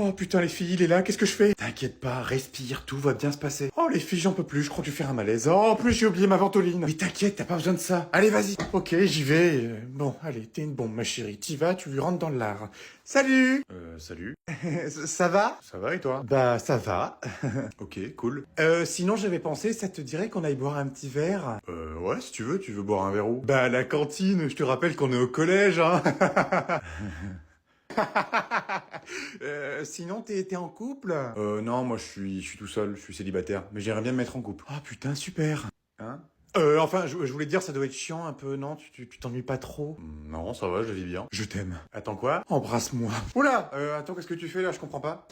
Oh putain, les filles, il est là, qu'est-ce que je fais? T'inquiète pas, respire, tout va bien se passer. Oh les filles, j'en peux plus, je crois que je vais faire un malaise. Oh, en plus j'ai oublié ma ventoline. Mais t'inquiète, t'as pas besoin de ça. Allez, vas-y. Ok, j'y vais. Bon, allez, t'es une bombe, ma chérie. T'y vas, tu lui rentres dans l'art. Salut. Salut. Ça va? Ça va et toi? Bah, ça va. Ok, cool. Sinon j'avais pensé, ça te dirait qu'on aille boire un petit verre? Ouais, si tu veux boire un verre où? Bah, à la cantine, je te rappelle qu'on est au collège, hein. Sinon, t'es en couple? Non, moi je suis tout seul, je suis célibataire. Mais j'aimerais bien me mettre en couple. Ah putain, super. Hein? Enfin, je voulais te dire, ça doit être chiant un peu, non? Tu t'ennuies pas trop? Non, ça va, je vis bien. Je t'aime. Attends quoi? Embrasse-moi. Oula! Attends, qu'est-ce que tu fais là? Je comprends pas.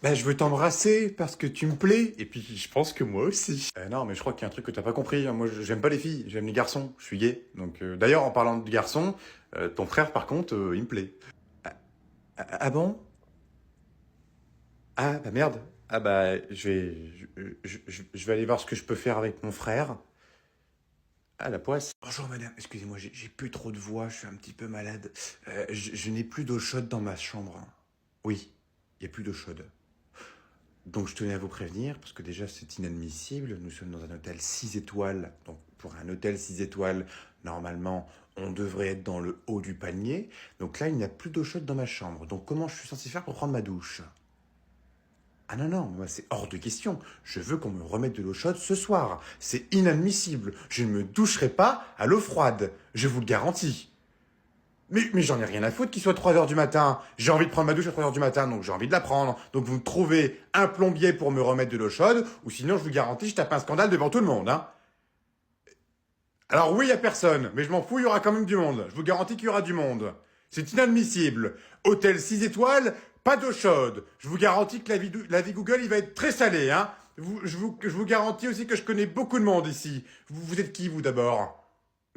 Bah, je veux t'embrasser parce que tu me plais. Et puis, je pense que moi aussi. Non, mais je crois qu'il y a un truc que t'as pas compris. Moi, j'aime pas les filles, j'aime les garçons. Je suis gay. Donc, d'ailleurs, en parlant de garçons, ton frère, par contre, il me plaît. Ah bon? Ah bah merde. Ah bah je vais aller voir ce que je peux faire avec mon frère. Ah la poisse. Bonjour madame, excusez-moi, j'ai plus trop de voix, je suis un petit peu malade. Je n'ai plus d'eau chaude dans ma chambre. Oui, il y a plus d'eau chaude. Donc je tenais à vous prévenir, parce que déjà c'est inadmissible, nous sommes dans un hôtel 6 étoiles. Donc pour un hôtel 6 étoiles, normalement, on devrait être dans le haut du panier. Donc là, il n'y a plus d'eau chaude dans ma chambre. Donc comment je suis censé faire pour prendre ma douche? Ah non, non, moi c'est hors de question. Je veux qu'on me remette de l'eau chaude ce soir. C'est inadmissible. Je ne me doucherai pas à l'eau froide. Je vous le garantis. Mais j'en ai rien à foutre qu'il soit 3 heures du matin. J'ai envie de prendre ma douche à 3 heures du matin, donc j'ai envie de la prendre. Donc vous me trouvez un plombier pour me remettre de l'eau chaude, ou sinon je vous garantis, je tape un scandale devant tout le monde, hein. Alors oui, il y a personne, mais je m'en fous, il y aura quand même du monde. Je vous garantis qu'il y aura du monde. C'est inadmissible. Hôtel 6 étoiles, pas d'eau chaude. Je vous garantis que la vie Google, il va être très salé, hein. Je vous garantis aussi que je connais beaucoup de monde ici. Vous êtes qui, vous, d'abord?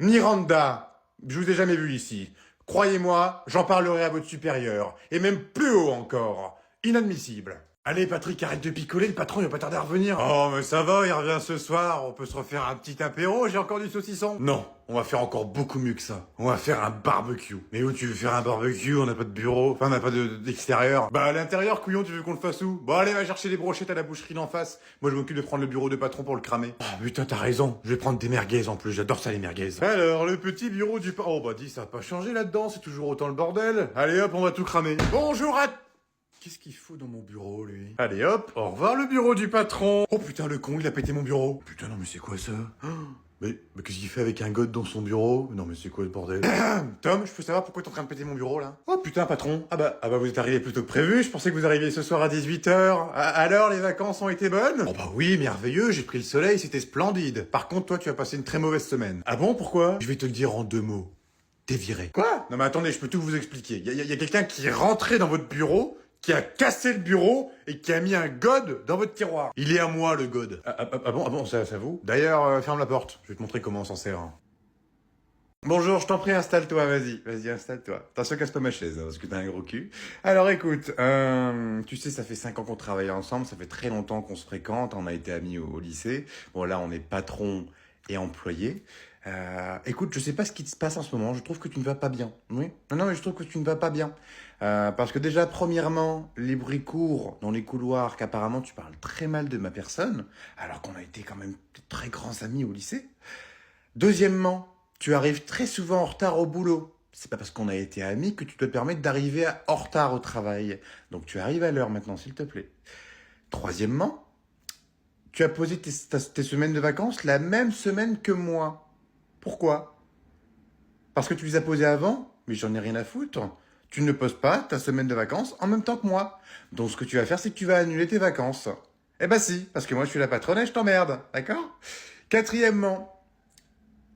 Miranda. Je vous ai jamais vu ici. Croyez-moi, j'en parlerai à votre supérieur. Et même plus haut encore. Inadmissible. Allez Patrick, arrête de picoler, le patron il va pas tarder à revenir. Oh mais ça va, il revient ce soir, on peut se refaire un petit apéro, j'ai encore du saucisson. Non, on va faire encore beaucoup mieux que ça. On va faire un barbecue. Mais où tu veux faire un barbecue? On n'a pas de bureau, enfin on n'a pas d'extérieur. Bah à l'intérieur, couillon, tu veux qu'on le fasse où? Bon allez, va chercher des brochettes à la boucherie d'en face. Moi je m'occupe de prendre le bureau de patron pour le cramer. Oh putain, t'as raison, je vais prendre des merguez en plus, j'adore ça les merguez. Alors, le petit bureau du patron... Oh bah dis, ça a pas changé là-dedans, c'est toujours autant le bordel. Allez hop, on va tout cramer. Bonjour à... Qu'est-ce qu'il fout dans mon bureau, lui? Allez hop, au revoir le bureau du patron. Oh putain, le con, il a pété mon bureau. Putain, non mais c'est quoi ça? Mais qu'est-ce qu'il fait avec un god dans son bureau? Non mais c'est quoi ce bordel? Tom, je peux savoir pourquoi t'es en train de péter mon bureau, là? Oh putain, patron. Ah bah vous êtes arrivé plus tôt que prévu, je pensais que vous arriviez ce soir à 18h. Alors, les vacances ont été bonnes? Oh bah oui, merveilleux, j'ai pris le soleil, c'était splendide. Par contre, toi, tu as passé une très mauvaise semaine. Ah bon, pourquoi? Je vais te le dire en 2 mots. T'es viré. Quoi? Non mais attendez, je peux tout vous expliquer. Il y a quelqu'un qui est rentré dans votre bureau, qui a cassé le bureau et qui a mis un god dans votre tiroir. Il est à moi, le god. Ah bon, ça vous? D'ailleurs, ferme la porte. Je vais te montrer comment on s'en sert. Bonjour, je t'en prie, installe-toi, vas-y, installe-toi. Attention, casse pas ma chaise, hein, parce que t'as un gros cul. Alors écoute, tu sais, ça fait 5 ans qu'on travaille ensemble, ça fait très longtemps qu'on se fréquente, on a été amis au lycée. Bon, là, on est patron et employé. Écoute, je sais pas ce qui se passe en ce moment, je trouve que tu ne vas pas bien. Oui? Non, mais je trouve que tu ne vas pas bien. Parce que déjà, premièrement, les bruits courent dans les couloirs qu'apparemment tu parles très mal de ma personne, alors qu'on a été quand même de très grands amis au lycée. Deuxièmement, tu arrives très souvent en retard au boulot. C'est pas parce qu'on a été amis que tu dois te permettre d'arriver en retard au travail. Donc tu arrives à l'heure maintenant, s'il te plaît. Troisièmement, tu as posé tes semaines de vacances la même semaine que moi. Pourquoi? Parce que tu les as posées avant? Mais j'en ai rien à foutre. Tu ne poses pas ta semaine de vacances en même temps que moi. Donc ce que tu vas faire, c'est que tu vas annuler tes vacances. Eh ben si, parce que moi je suis la patronne et je t'emmerde, d'accord? Quatrièmement,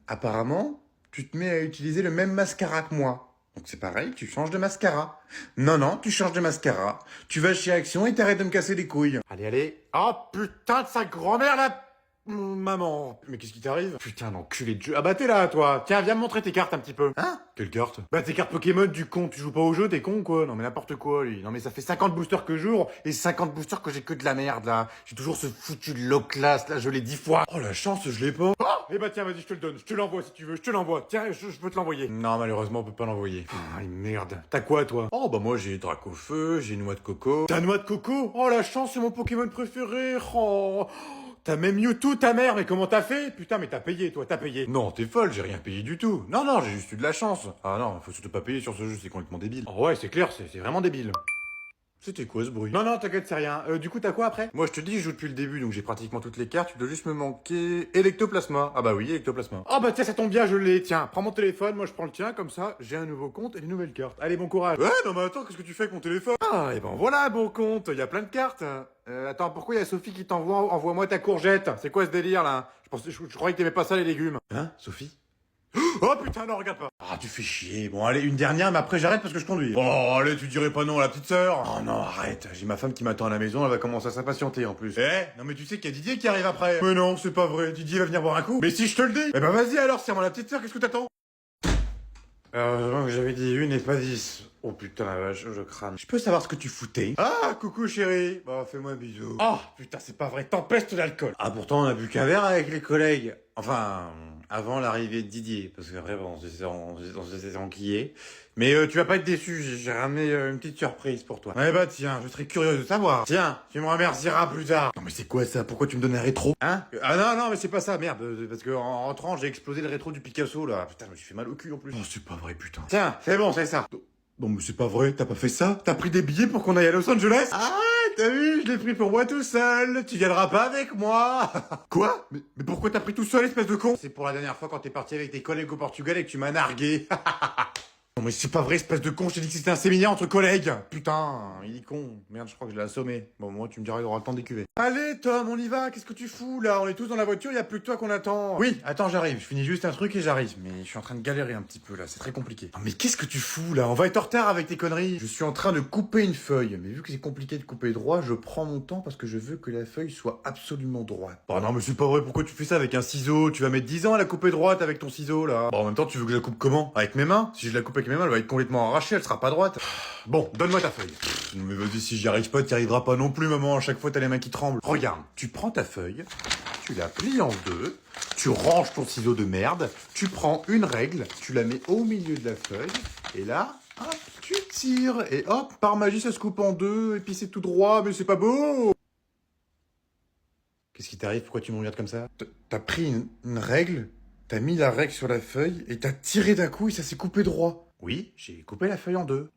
apparemment, tu te mets à utiliser le même mascara que moi. Donc c'est pareil, tu changes de mascara. Non, tu changes de mascara. Tu vas chez Action et t'arrêtes de me casser les couilles. Allez. Oh putain de sa grand-mère là! Maman, mais qu'est-ce qui t'arrive? Putain d'enculé de jeu. Ah bah t'es là toi. Tiens, viens me montrer tes cartes un petit peu. Hein? Quelle carte? Bah tes cartes Pokémon du con, tu joues pas au jeu, t'es con quoi? Non mais n'importe quoi lui. Non mais ça fait 50 boosters que jour et 50 boosters que j'ai que de la merde là. J'ai toujours ce foutu low class là, je l'ai 10 fois. Oh la chance, je l'ai pas. Oh eh bah tiens, vas-y, je te le donne. Je te l'envoie si tu veux, je te l'envoie. Tiens, je peux te l'envoyer. Non malheureusement on peut pas l'envoyer. Ah merde. T'as quoi toi? Oh bah moi j'ai Dracofeu, j'ai Noix de Coco. T'as Noix de Coco? Oh la chance, c'est mon Pokémon préféré. Oh. T'as même Mewtwo, ta mère, mais comment t'as fait? Putain, mais t'as payé, toi, t'as payé. Non, t'es folle, j'ai rien payé du tout. Non, j'ai juste eu de la chance. Ah non, faut surtout pas payer sur ce jeu, c'est complètement débile. Oh ouais, c'est clair, c'est vraiment débile. C'était quoi ce bruit? Non, t'inquiète, c'est rien. Du coup, t'as quoi après? Moi, je te dis, je joue depuis le début, donc j'ai pratiquement toutes les cartes. Tu dois juste me manquer Electoplasma. Ah bah oui, Electoplasma. Oh bah tiens, ça tombe bien, je l'ai. Tiens, prends mon téléphone, moi je prends le tien, comme ça, j'ai un nouveau compte et des nouvelles cartes. Allez, bon courage. Ouais, non mais attends, qu'est-ce que tu fais avec mon téléphone? Ah, et ben voilà, bon compte, il y a plein de cartes. Attends, pourquoi il y a Sophie qui t'envoie, envoie-moi ta courgette? C'est quoi ce délire là? Je croyais que t'aimais pas ça les légumes. Hein, Sophie? Oh putain, non, regarde pas. Ah, tu fais chier. Bon, allez, une dernière, mais après j'arrête parce que je conduis. Oh, allez, tu dirais pas non à la petite sœur. Oh non, arrête. J'ai ma femme qui m'attend à la maison, elle va commencer à s'impatienter en plus. Non mais tu sais qu'il y a Didier qui arrive après. Mais non, c'est pas vrai. Didier va venir boire un coup. Mais si je te le dis. Eh ben vas-y alors, serre-moi la petite sœur, qu'est-ce que t'attends? J'avais dit une et pas 10. Oh putain la vache, je crame. Je peux savoir ce que tu foutais? Ah, coucou chérie. Bah, fais-moi un bisou. Oh, putain, c'est pas vrai, tempeste d'alcool. Ah, pourtant, on a bu qu'un verre avec les collègues. Enfin, avant l'arrivée de Didier. Parce que vraiment, on s'est enquillés. Mais tu vas pas être déçu, j'ai ramené une petite surprise pour toi. Eh bah tiens, je serais curieux de savoir. Tiens, tu me remercieras plus tard. Non mais c'est quoi ça? Pourquoi tu me donnes un rétro? Hein? Ah non, mais c'est pas ça, merde. Parce que en rentrant, j'ai explosé le rétro du Picasso là. Putain, je me suis fait mal au cul en plus. Oh, c'est pas vrai, putain. Tiens, c'est bon, c'est ça. Non mais c'est pas vrai, t'as pas fait ça? T'as pris des billets pour qu'on aille à Los Angeles? Ah, t'as vu, je l'ai pris pour moi tout seul. Tu viendras pas avec moi. Quoi? Mais pourquoi t'as pris tout seul, espèce de con? C'est pour la dernière fois quand t'es parti avec tes collègues au Portugal et que tu m'as nargué. Non mais c'est pas vrai, espèce de con, je t'ai dit que c'était un séminaire entre collègues. Putain, il est con. Merde, je crois que je l'ai assommé. Bon, moi, tu me diras, il aura le temps d'écuver. Allez, Tom, on y va, qu'est-ce que tu fous, là? On est tous dans la voiture, y a plus que toi qu'on attend. Oui, attends, j'arrive, je finis juste un truc et j'arrive. Mais je suis en train de galérer un petit peu, là, c'est très compliqué. Non mais qu'est-ce que tu fous, là? On va être en retard avec tes conneries. Je suis en train de couper une feuille. Mais vu que c'est compliqué de couper droit, je prends mon temps parce que je veux que la feuille soit absolument droite. Oh non, mais c'est pas vrai, pourquoi tu fais ça avec un ciseau? Tu vas mettre 10 ans à la couper droite avec ton ciseau, là. Bon, en même temps, tu veux que je la coupe comment? Avec mes mains? Si je la coupe avec mes mains, elle va être complètement arrachée, elle sera pas droite. Bon, donne-moi ta feuille. Mais vas-y, si j'y arrive pas, t'y arriveras pas non plus, maman. À chaque fois, t'as les mains qui tremblent. Regarde, tu prends ta feuille, tu la plies en deux, tu ranges ton ciseau de merde, tu prends une règle, tu la mets au milieu de la feuille, et là, hop, tu tires, et hop, par magie, ça se coupe en deux, et puis c'est tout droit, mais c'est pas beau. Qu'est-ce qui t'arrive? Pourquoi tu me regardes comme ça? T'as pris une règle, t'as mis la règle sur la feuille, et t'as tiré d'un coup, et ça s'est coupé droit. Oui, j'ai coupé la feuille en deux.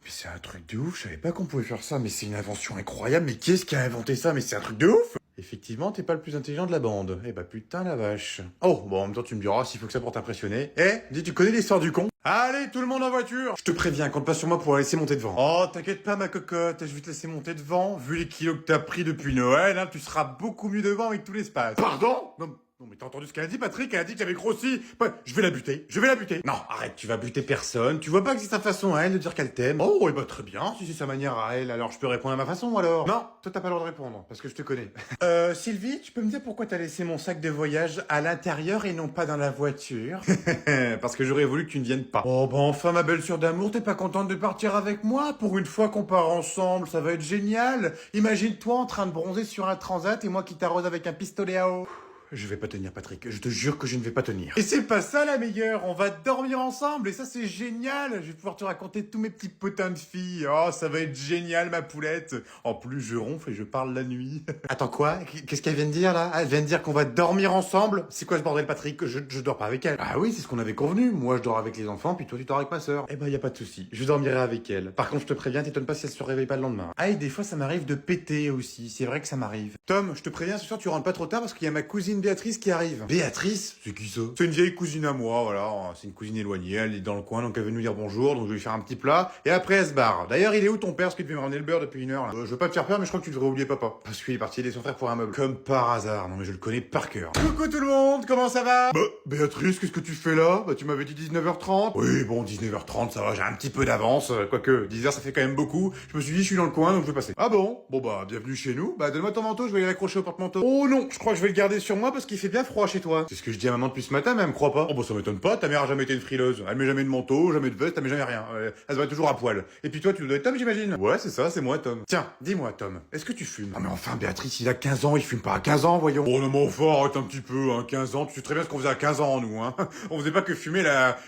Mais c'est un truc de ouf, je savais pas qu'on pouvait faire ça, mais c'est une invention incroyable, mais qui est-ce qui a inventé ça? Mais c'est un truc de ouf! Effectivement, t'es pas le plus intelligent de la bande. Eh bah putain la vache. Oh, bon en même temps tu me diras s'il faut que ça pour t'impressionner. Dis, tu connais l'histoire du con? Allez, tout le monde en voiture! Je te préviens, compte pas sur moi pour la laisser monter devant. Oh, t'inquiète pas ma cocotte, je vais te laisser monter devant. Vu les kilos que t'as pris depuis Noël, hein, tu seras beaucoup mieux devant avec tout l'espace. Pardon? Non mais t'as entendu ce qu'elle a dit, Patrick? Elle a dit que j'avais grossi. Je vais la buter. Non, arrête, tu vas buter personne. Tu vois pas que c'est sa façon à elle de dire qu'elle t'aime. Oh, et bah très bien, si c'est sa manière à elle, alors je peux répondre à ma façon alors. Non, toi t'as pas le droit de répondre, parce que je te connais. Sylvie, tu peux me dire pourquoi t'as laissé mon sac de voyage à l'intérieur et non pas dans la voiture? Parce que j'aurais voulu que tu ne viennes pas. Oh bah enfin ma belle sœur d'amour, t'es pas contente de partir avec moi? Pour une fois qu'on part ensemble, ça va être génial. Imagine-toi en train de bronzer sur un transat et moi qui t'arrose avec un pistolet à eau. Je vais pas tenir, Patrick. Je te jure que je ne vais pas tenir. Et c'est pas ça la meilleure. On va dormir ensemble et ça c'est génial. Je vais pouvoir te raconter tous mes petits potins de filles. Oh, ça va être génial ma poulette. En plus, je ronfle et je parle la nuit. Attends quoi? Qu'est-ce qu'elle vient de dire là? Elle vient de dire qu'on va dormir ensemble? C'est quoi ce bordel, Patrick? Je dors pas avec elle. Ah oui, c'est ce qu'on avait convenu. Moi, je dors avec les enfants, puis toi, tu dors avec ma sœur. Eh ben, y a pas de souci. Je dormirai avec elle. Par contre, je te préviens, t'étonnes pas si elle se réveille pas le lendemain. Ah, et des fois, ça m'arrive de péter aussi. C'est vrai que ça m'arrive. Tom, je te préviens, ce soir, tu rentres pas trop tard parce qu'il y a ma cousine cousine Béatrice qui arrive. Béatrice? C'est qui ça? C'est une vieille cousine à moi, voilà. C'est une cousine éloignée, elle est dans le coin, donc elle veut nous dire bonjour, donc je vais lui faire un petit plat, et après elle se barre. D'ailleurs, il est où ton père? Parce qu'il devait me ramener le beurre depuis une heure, là. Je veux pas te faire peur, mais je crois que tu devrais oublier papa. Parce qu'il est parti aider son frère pour un meuble. Comme par hasard, non mais je le connais par cœur. Coucou tout le monde, comment ça va? Bah, Béatrice, qu'est-ce que tu fais là? Bah, tu m'avais dit 19h30. Oui, bon, 19h30, ça va, j'ai un petit peu d'avance. Quoique, 10h, ça fait quand même beaucoup. Je me suis dit, je suis dans le coin, donc je vais passer. Ah bon? Bon bah, bienvenue chez nous. Bah, donne-moi ton manteau, je vais aller l'accrocher au porte-manteau. Oh non, je crois que je vais le garder sur moi parce qu'il fait bien froid chez toi. C'est ce que je dis à maman depuis ce matin, mais elle me croit pas. Oh bah, ça m'étonne pas, ta mère a jamais été une frileuse. Elle met jamais de manteau, jamais de veste, elle met jamais rien. Elle se va toujours à poil. Et puis toi, tu dois être Tom, j'imagine? Ouais, c'est ça, c'est moi, Tom. Tiens, dis-moi, Tom, est-ce que tu fumes? Ah mais enfin, Béatrice, il a 15 ans, il fume pas à 15 ans, voyons. Oh non, mais enfin, arrête un petit peu, hein, 15 ans, tu sais très bien ce qu'on faisait à 15 ans, nous, hein. On faisait pas que fumer la...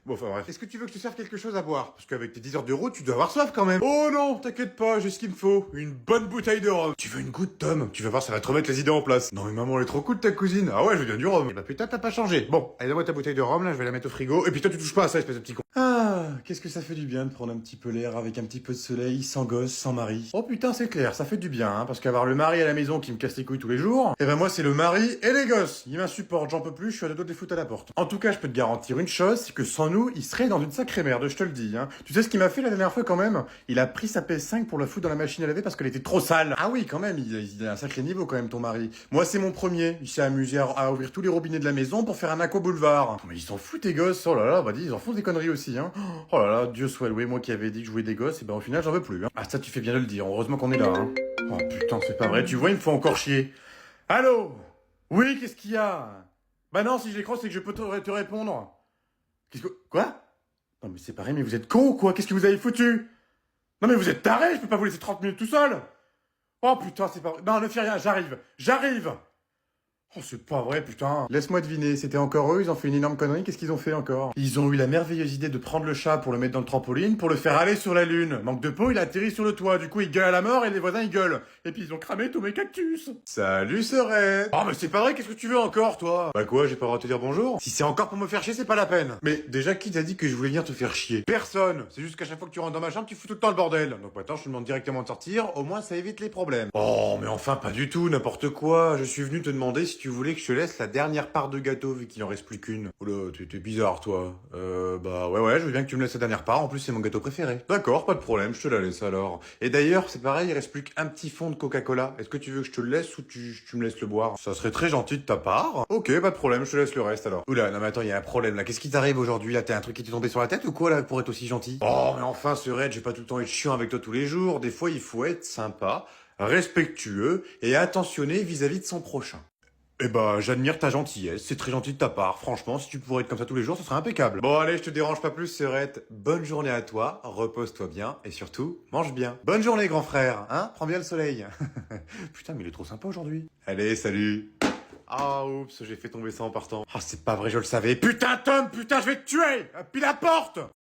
Bon, enfin bref. Est-ce que tu veux que je te serve quelque chose à boire? Parce qu'avec tes 10 heures de route, tu dois avoir soif quand même. Oh non, t'inquiète pas, j'ai ce qu'il me faut. Une bonne bouteille de rhum. Tu veux une goutte, Tom? Tu vas voir, ça va te remettre les idées en place. Non mais maman, elle est trop cool ta cousine. Ah ouais, je veux bien du rhum. Bah putain, t'as pas changé. Bon, allez, donne-moi ta bouteille de rhum, là, je vais la mettre au frigo. Et puis toi, tu touches pas à ça, espèce de petit con. Ah, qu'est-ce que ça fait du bien de prendre un petit peu l'air avec un petit peu de soleil, sans gosse, sans mari. Oh putain, c'est clair, ça fait du bien, hein, parce qu'avoir le mari à la maison qui me casse les couilles tous les jours, eh ben moi c'est le mari et les gosses. Il m'insupporte, j'en peux plus, je suis à deux doigts de les foutre à la porte. En tout cas, je peux te garantir une chose, c'est que sans nous, il serait dans une sacrée merde, je te le dis, hein. Tu sais ce qu'il m'a fait la dernière fois quand même? Il a pris sa PS5 pour la foutre dans la machine à laver parce qu'elle était trop sale. Ah oui, quand même, il a un sacré niveau quand même ton mari. Moi c'est mon premier, il s'est amusé à ouvrir tous les robinets de la maison pour faire un aqua boulevard. Mais ils s'en foutent tes gosses, oh là là, bah dis, ils en font des conneries aussi, hein. Oh là là, Dieu soit loué, moi qui avais dit que je voulais des gosses, et ben au final j'en veux plus, hein. Ah ça tu fais bien de le dire, heureusement qu'on est là, hein. Oh putain, c'est pas vrai, tu vois, il me faut encore chier. Allô? Oui, qu'est-ce qu'il y a? Bah non, si je décroche, c'est que je peux te répondre. Qu'est-ce que... Quoi? Non mais c'est pareil, mais vous êtes con ou quoi? Qu'est-ce que vous avez foutu? Non mais vous êtes tarés, je peux pas vous laisser 30 minutes tout seul. Oh putain, c'est pas vrai. Non, ne fais rien, j'arrive. Oh, c'est pas vrai, putain. Laisse-moi deviner, c'était encore eux, ils ont fait une énorme connerie, qu'est-ce qu'ils ont fait encore? Ils ont eu la merveilleuse idée de prendre le chat pour le mettre dans le trampoline, pour le faire aller sur la lune. Manque de peau, il a atterri sur le toit, du coup il gueule à la mort et les voisins ils gueulent. Et puis ils ont cramé tous mes cactus. Salut Serette. Oh mais c'est pas vrai, qu'est-ce que tu veux encore, toi? Bah quoi, j'ai pas le droit de te dire bonjour? Si c'est encore pour me faire chier, c'est pas la peine. Mais déjà, qui t'a dit que je voulais venir te faire chier? Personne. C'est juste qu'à chaque fois que tu rentres dans ma chambre, tu fous tout le temps le bordel. Donc maintenant, je te demande directement de sortir, au moins ça évite les problèmes. Oh mais enfin, pas du tout, n'importe quoi. Je suis venu te demander si tu voulais que je te laisse la dernière part de gâteau vu qu'il en reste plus qu'une. Oula, t'es bizarre toi. Bah ouais, je veux bien que tu me laisses la dernière part, en plus c'est mon gâteau préféré. D'accord, pas de problème, je te la laisse alors. Et d'ailleurs, c'est pareil, il reste plus qu'un petit fond de Coca-Cola. Est-ce que tu veux que je te le laisse ou tu me laisses le boire? Ça serait très gentil de ta part. Ok, pas de problème, je te laisse le reste alors. Oula, non mais attends, il y a un problème là. Qu'est-ce qui t'arrive aujourd'hui là? T'as un truc qui t'est tombé sur la tête ou quoi là pour être aussi gentil? Oh mais enfin, Serette, je vais pas tout le temps être chiant avec toi tous les jours. Des fois, il faut être sympa, respectueux et attentionné vis-à-vis de son prochain. Eh ben, j'admire ta gentillesse, c'est très gentil de ta part. Franchement, si tu pourrais être comme ça tous les jours, ce serait impeccable. Bon, allez, je te dérange pas plus, Serette. Bonne journée à toi, repose-toi bien, et surtout, mange bien. Bonne journée, grand frère, hein? Prends bien le soleil. Putain, mais il est trop sympa aujourd'hui. Allez, salut. Ah, oups, j'ai fait tomber ça en partant. Ah, c'est pas vrai, je le savais. Putain, Tom, putain, je vais te tuer! Puis la porte!